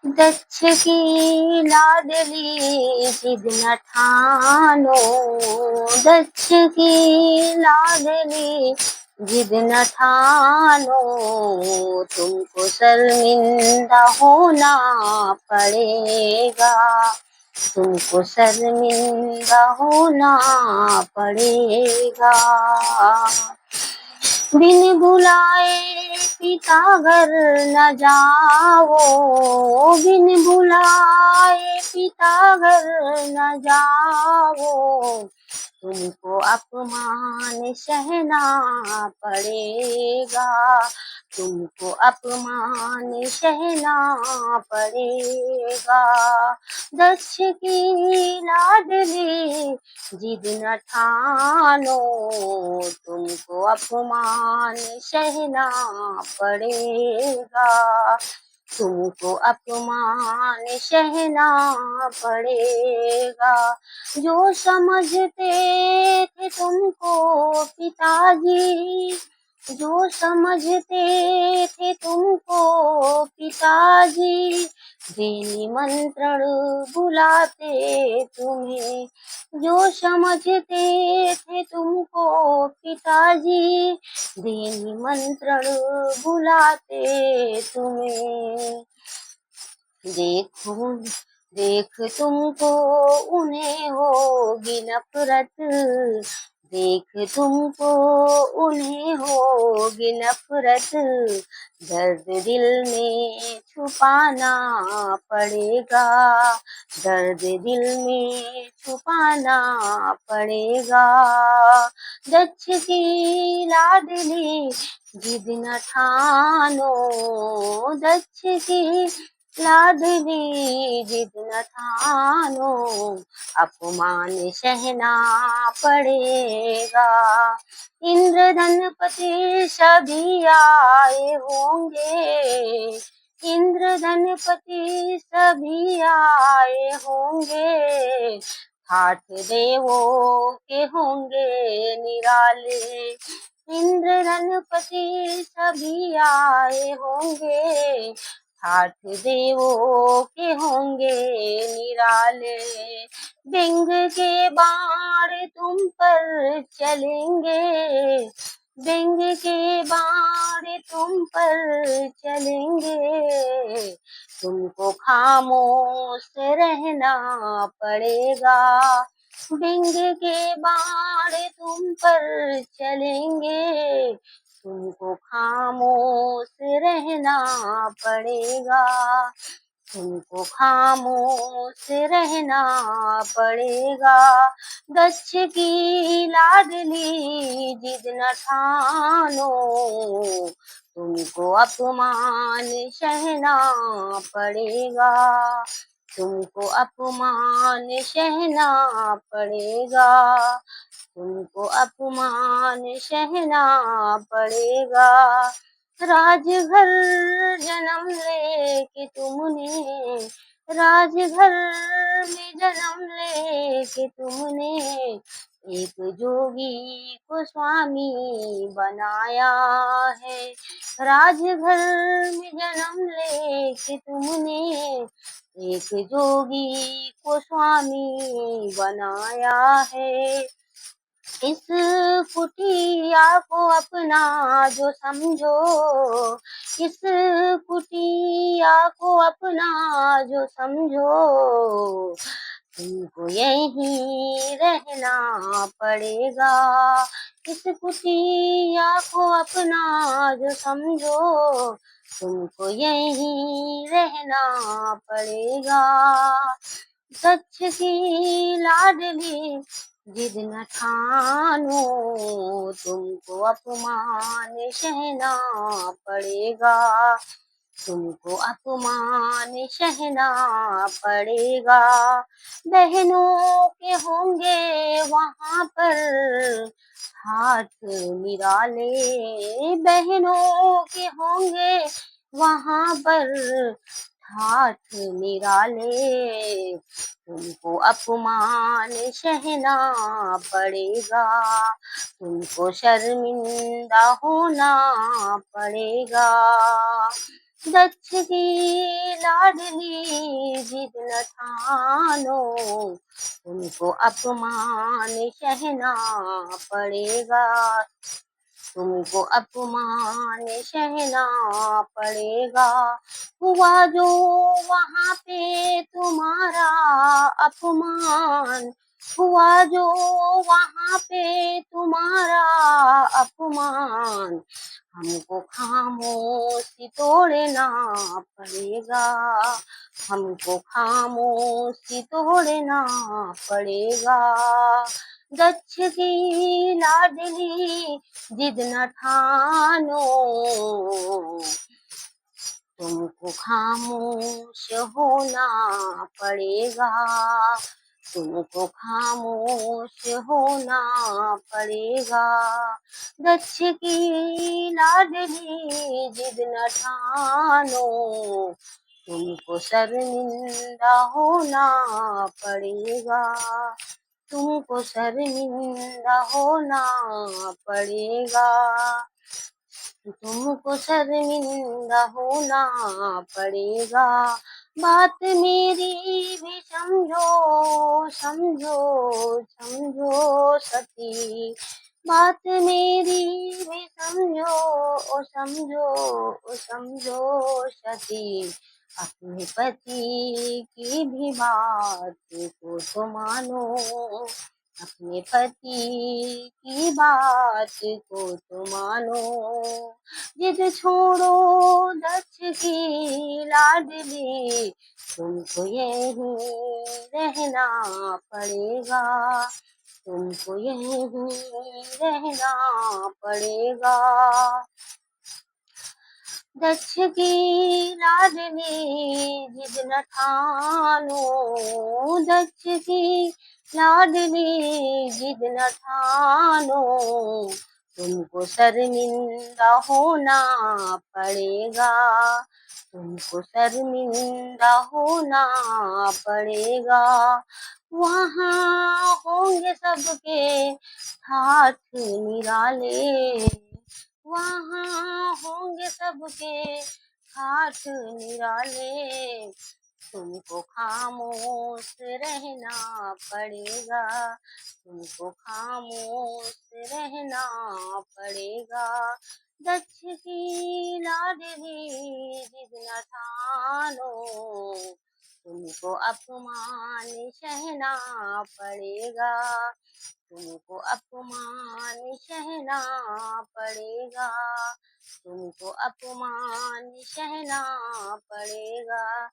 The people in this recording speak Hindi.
दक्ष की लाडली जिद न ठानो, दक्ष की लाडली जिद न ठानो, तुमको शर्मिंदा होना पड़ेगा, तुमको शर्मिंदा होना पड़ेगा। बिन बुलाए पिता घर न जाओ, बिन बुलाए पिता घर न जाओ, तुमको अपमान सहना पड़ेगा, तुमको अपमान सहना पड़ेगा। दक्ष की लाडली जिद न ठानो, तुमको अपमान सहना पड़ेगा, तुमको अपमान सहना पड़ेगा। जो समझते थे तुमको पिताजी, जो समझते थे तुमको पिताजी, वे निमंत्रण बुलाते तुम्हें, जो समझते थे तुमको पिताजी, वे निमंत्रण बुलाते तुम्हें। देखो देख तुमको उन्हें होगी नफरत, देख तुमको उन्हें होगी नफरत, दर्द दिल में छुपाना पड़ेगा, दर्द दिल में छुपाना पड़ेगा। दक्ष की लाडली जिद न ठानो, दक्ष की लाडली जिद न ठानो, अपमान सहना पड़ेगा। इंद्रधनपति सभी आए होंगे, इंद्रधनपति सभी आए होंगे, ठाठ देवों के होंगे निराले, इंद्रधनपति सभी आए होंगे, ठाठ देवों के होंगे निराले। बिंग के बाण तुम पर चलेंगे, बिंग के बाण तुम पर चलेंगे, तुमको खामोश रहना पड़ेगा, बिंग के बाण तुम पर चलेंगे, तुमको खामोश रहना पड़ेगा, तुमको खामोश रहना पड़ेगा। दक्ष की लाडली जिद न ठानो, तुमको अपमान सहना पड़ेगा, तुमको अपमान सहना पड़ेगा, तुमको अपमान सहना पड़ेगा। राजघर जन्म लेके तुमने, राजघर में जन्म लेके तुमने, एक जोगी को स्वामी बनाया है, राजघर में जन्म लेके तुमने, एक जोगी को स्वामी बनाया है। इस कुटिया को अपना जो समझो, इस कुटिया को अपना जो समझो, तुमको यहीं रहना पड़ेगा, इस कुटिया को अपना जो समझो, तुमको यहीं रहना पड़ेगा। दक्ष की लाडली जिद न ठानो, तुमको अपमान सहना पड़ेगा, तुमको अपमान सहना पड़ेगा। बहनों के होंगे वहाँ पर हाथ निराले, बहनों के होंगे वहाँ पर हाथ निराले, तुमको अपमान सहना पड़ेगा, तुमको शर्मिंदा होना पड़ेगा। दक्ष की लाडली जिद न ठानो, तुमको अपमान सहना पड़ेगा, तुमको अपमान सहना पड़ेगा। हुआ जो वहाँ पे तुम्हारा अपमान, हुआ जो वहाँ पे तुम्हारा अपमान, हमको खामोशी तोड़ना पड़ेगा, हमको खामोशी तोड़ना पड़ेगा। दक्ष की लाडली जिद न ठानो, तुमको खामोश होना पड़ेगा, तुमको खामोश होना पड़ेगा। दक्ष की लाडली जिद न ठानो, तुमको शर्मिंदा होना पड़ेगा, तुमको शर्मिंदा होना पड़ेगा, तुमको शर्मिंदा होना पड़ेगा। बात मेरी भी समझो, समझो, समझो सती, बात मेरी भी समझो, ओ समझो, ओ समझो सती। अपने पति की भी बात को तो मानो, अपने पति की बात को तो मानो। जिद छोड़ो दक्ष की लाडली, तुमको यहीं रहना पड़ेगा, तुमको यहीं रहना पड़ेगा। दक्ष की लाडली जिद न ठानो, दक्ष की लाडली जिद न ठानो, तुमको शर्मिंदा होना पड़ेगा, तुमको शर्मिंदा होना पड़ेगा। वहाँ होंगे सबके ठाठ निराले, वहाँ होंगे सबके ठाठ निराले, तुमको खामोश रहना पड़ेगा, तुमको खामोश रहना पड़ेगा। दक्ष की लाडली जिद न ठानो, तुमको अपमान सहना पड़ेगा, तुमको अपमान सहना पड़ेगा, तुमको अपमान सहना पड़ेगा।